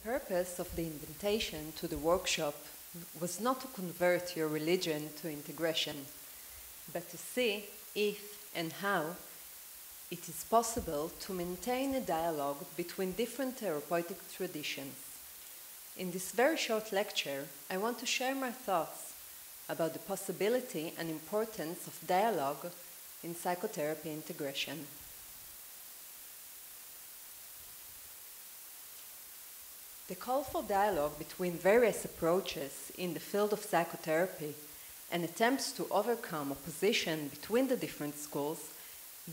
purpose of the invitation to the workshop was not to convert your religion to integration, but to see if and how it is possible to maintain a dialogue between different therapeutic traditions. In this very short lecture, I want to share my thoughts about the possibility and importance of dialogue in psychotherapy integration. The call for dialogue between various approaches in the field of psychotherapy and attempts to overcome opposition between the different schools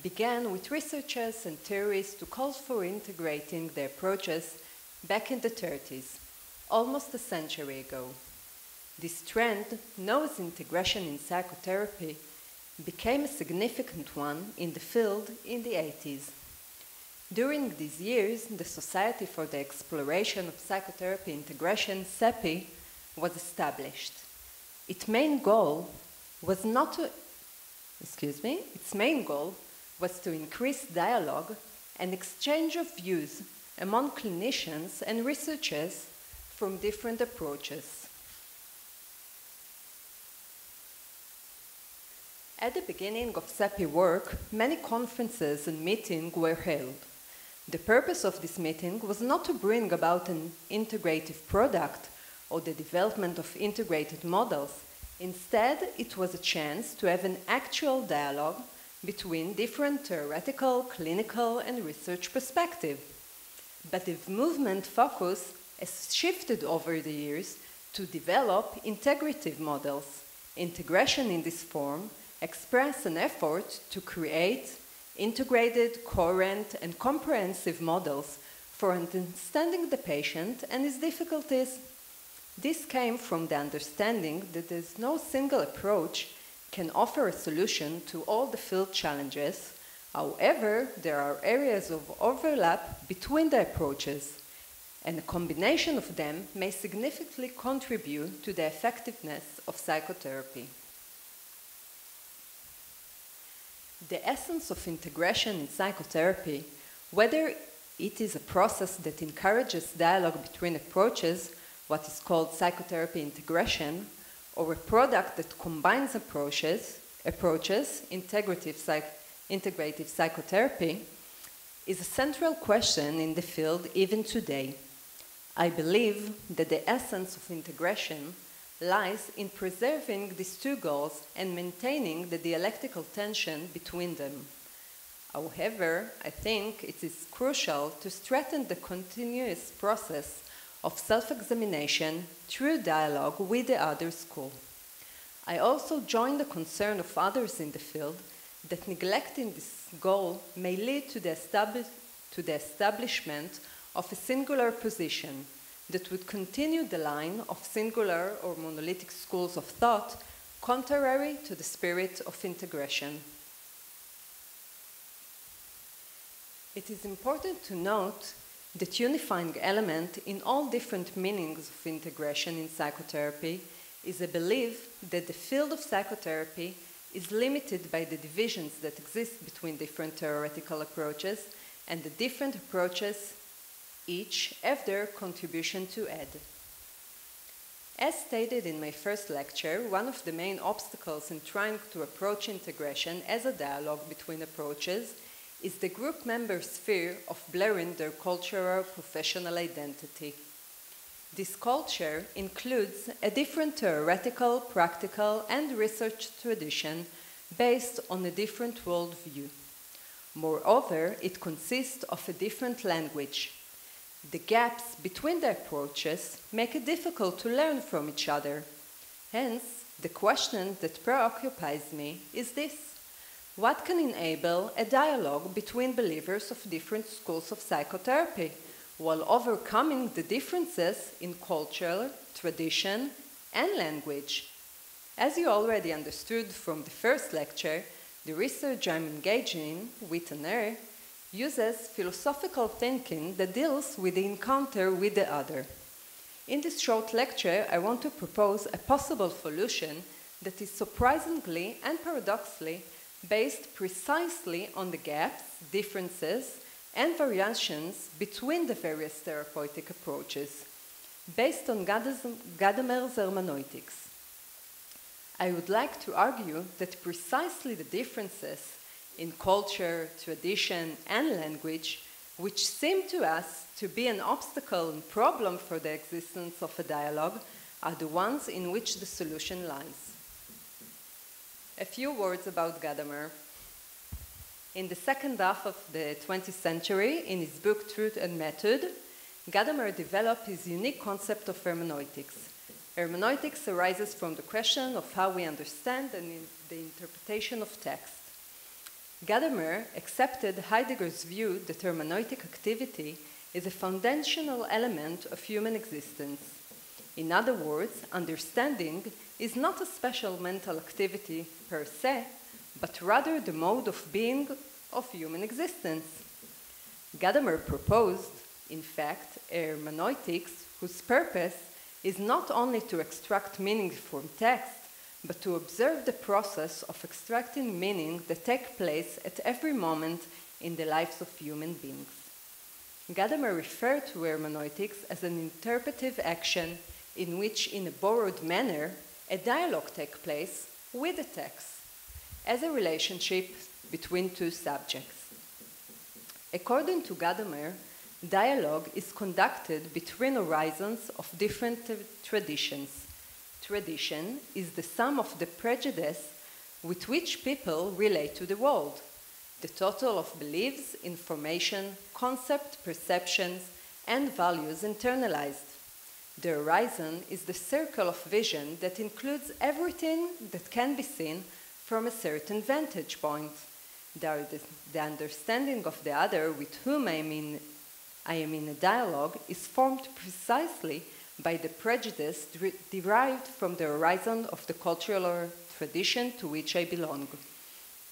began with researchers and theorists to call for integrating the approaches back in the 30s, almost a century ago. This trend, known as integration in psychotherapy, became a significant one in the field in the 80s. During these years, the Society for the Exploration of Psychotherapy Integration, SEPI, was established. Its main goal was to increase dialogue and exchange of views among clinicians and researchers from different approaches. At the beginning of SEPI work, many conferences and meetings were held. The purpose of this meeting was not to bring about an integrative product or the development of integrated models. Instead, it was a chance to have an actual dialogue between different theoretical, clinical, and research perspectives. But the movement focus has shifted over the years to develop integrative models. Integration in this form express an effort to create integrated, coherent, and comprehensive models for understanding the patient and his difficulties. This came from the understanding that there's no single approach can offer a solution to all the field challenges. However, there are areas of overlap between the approaches, and a combination of them may significantly contribute to the effectiveness of psychotherapy. The essence of integration in psychotherapy, whether it is a process that encourages dialogue between approaches, what is called psychotherapy integration, or a product that combines approaches, integrative psychotherapy, is a central question in the field even today. I believe that the essence of integration lies in preserving these two goals and maintaining the dialectical tension between them. However, I think it is crucial to strengthen the continuous process of self-examination through dialogue with the other school. I also join the concern of others in the field that neglecting this goal may lead to the establishment of a singular position that would continue the line of singular or monolithic schools of thought, contrary to the spirit of integration. It is important to note that unifying element in all different meanings of integration in psychotherapy is a belief that the field of psychotherapy is limited by the divisions that exist between different theoretical approaches, and the different approaches each have their contribution to add. As stated in my first lecture, one of the main obstacles in trying to approach integration as a dialogue between approaches is the group members' fear of blurring their cultural professional identity. This culture includes a different theoretical, practical, and research tradition based on a different worldview. Moreover, it consists of a different language. The gaps between the approaches make it difficult to learn from each other. Hence, the question that preoccupies me is this: what can enable a dialogue between believers of different schools of psychotherapy while overcoming the differences in culture, tradition, and language? As you already understood from the first lecture, the research I'm engaging in, with an R, uses philosophical thinking that deals with the encounter with the other. In this short lecture, I want to propose a possible solution that is surprisingly and paradoxically based precisely on the gaps, differences, and variations between the various therapeutic approaches, based on Gadamer's hermeneutics. I would like to argue that precisely the differences in culture, tradition, and language, which seem to us to be an obstacle and problem for the existence of a dialogue, are the ones in which the solution lies. A few words about Gadamer. In the second half of the 20th century, in his book Truth and Method, Gadamer developed his unique concept of hermeneutics. Hermeneutics arises from the question of how we understand and the interpretation of text. Gadamer accepted Heidegger's view that hermeneutic activity is a foundational element of human existence. In other words, understanding is not a special mental activity per se, but rather the mode of being of human existence. Gadamer proposed, in fact, hermeneutics whose purpose is not only to extract meaning from text, but to observe the process of extracting meaning that takes place at every moment in the lives of human beings. Gadamer referred to hermeneutics as an interpretive action in which, in a borrowed manner, a dialogue takes place with the text, as a relationship between two subjects. According to Gadamer, dialogue is conducted between horizons of different traditions. Tradition is the sum of the prejudice with which people relate to the world, the total of beliefs, information, concept, perceptions, and values internalized. The horizon is the circle of vision that includes everything that can be seen from a certain vantage point. The understanding of the other with whom I am in a dialogue is formed precisely by the prejudice derived from the horizon of the cultural or tradition to which I belong.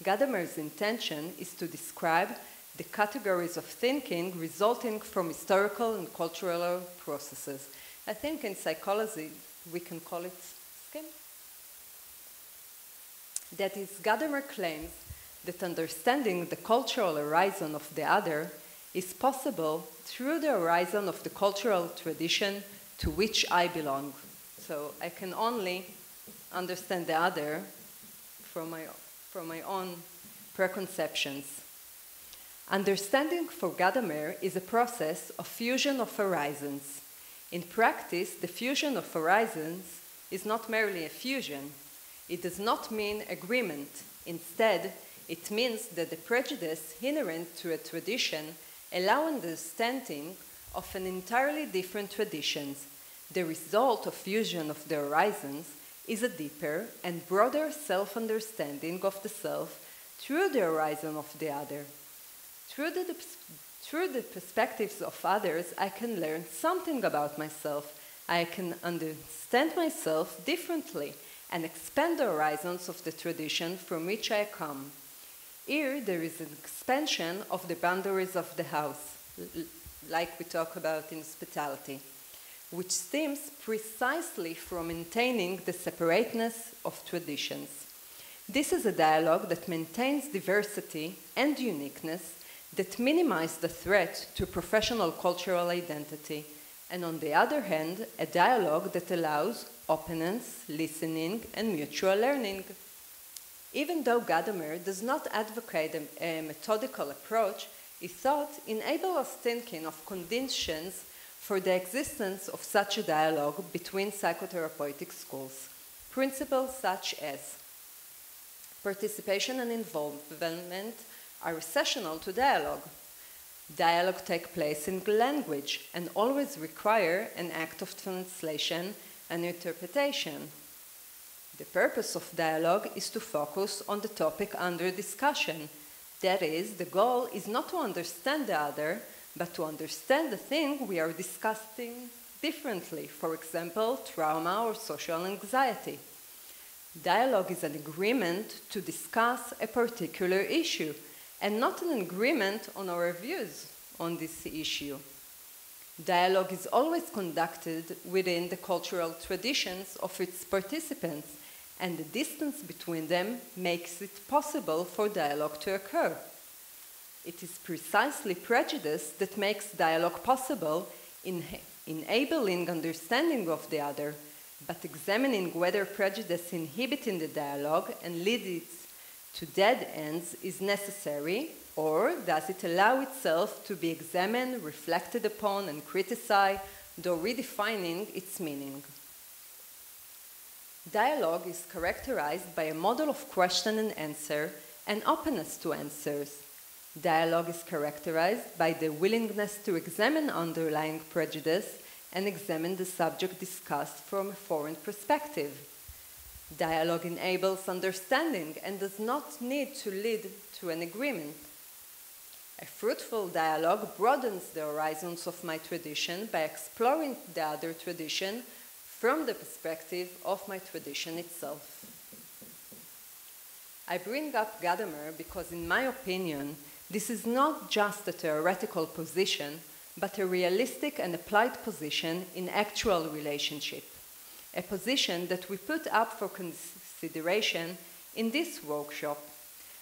Gadamer's intention is to describe the categories of thinking resulting from historical and cultural processes. I think in psychology we can call it scheme. That is, Gadamer claims that understanding the cultural horizon of the other is possible through the horizon of the cultural tradition to which I belong. So I can only understand the other from my own preconceptions. Understanding for Gadamer is a process of fusion of horizons. In practice, the fusion of horizons is not merely a fusion. It does not mean agreement. Instead, it means that the prejudice inherent to a tradition allow understanding of an entirely different traditions. The result of fusion of the horizons is a deeper and broader self-understanding of the self through the horizon of the other. Through the perspectives of others, I can learn something about myself. I can understand myself differently and expand the horizons of the tradition from which I come. Here, there is an expansion of the boundaries of the house, like we talk about in hospitality, which stems precisely from maintaining the separateness of traditions. This is a dialogue that maintains diversity and uniqueness, that minimize the threat to professional cultural identity, and on the other hand, a dialogue that allows openness, listening, and mutual learning. Even though Gadamer does not advocate a methodical approach, his thought enables us thinking of conditions for the existence of such a dialogue between psychotherapeutic schools. Principles such as participation and involvement are essential to dialogue. Dialogue takes place in language and always require an act of translation and interpretation. The purpose of dialogue is to focus on the topic under discussion. That is, the goal is not to understand the other, but to understand the thing we are discussing differently, for example, trauma or social anxiety. Dialogue is an agreement to discuss a particular issue, and not an agreement on our views on this issue. Dialogue is always conducted within the cultural traditions of its participants, and the distance between them makes it possible for dialogue to occur. It is precisely prejudice that makes dialogue possible, enabling understanding of the other, but examining whether prejudice inhibits the dialogue and leads to dead ends is necessary, or does it allow itself to be examined, reflected upon, and criticized, though redefining its meaning? Dialogue is characterized by a model of question and answer and openness to answers. Dialogue is characterized by the willingness to examine underlying prejudice and examine the subject discussed from a foreign perspective. Dialogue enables understanding and does not need to lead to an agreement. A fruitful dialogue broadens the horizons of my tradition by exploring the other tradition from the perspective of my tradition itself. I bring up Gadamer because, in my opinion, this is not just a theoretical position, but a realistic and applied position in actual relationship, a position that we put up for consideration in this workshop.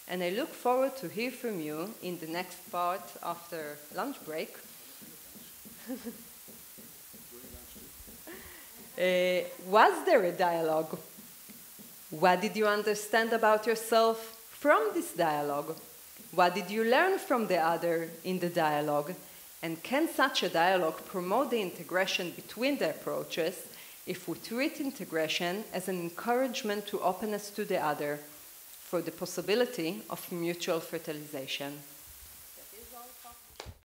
And I look forward to hear from you in the next part after lunch break. Was there a dialogue? What did you understand about yourself from this dialogue? What did you learn from the other in the dialogue? And can such a dialogue promote the integration between the approaches if we treat integration as an encouragement to openness to the other for the possibility of mutual fertilization?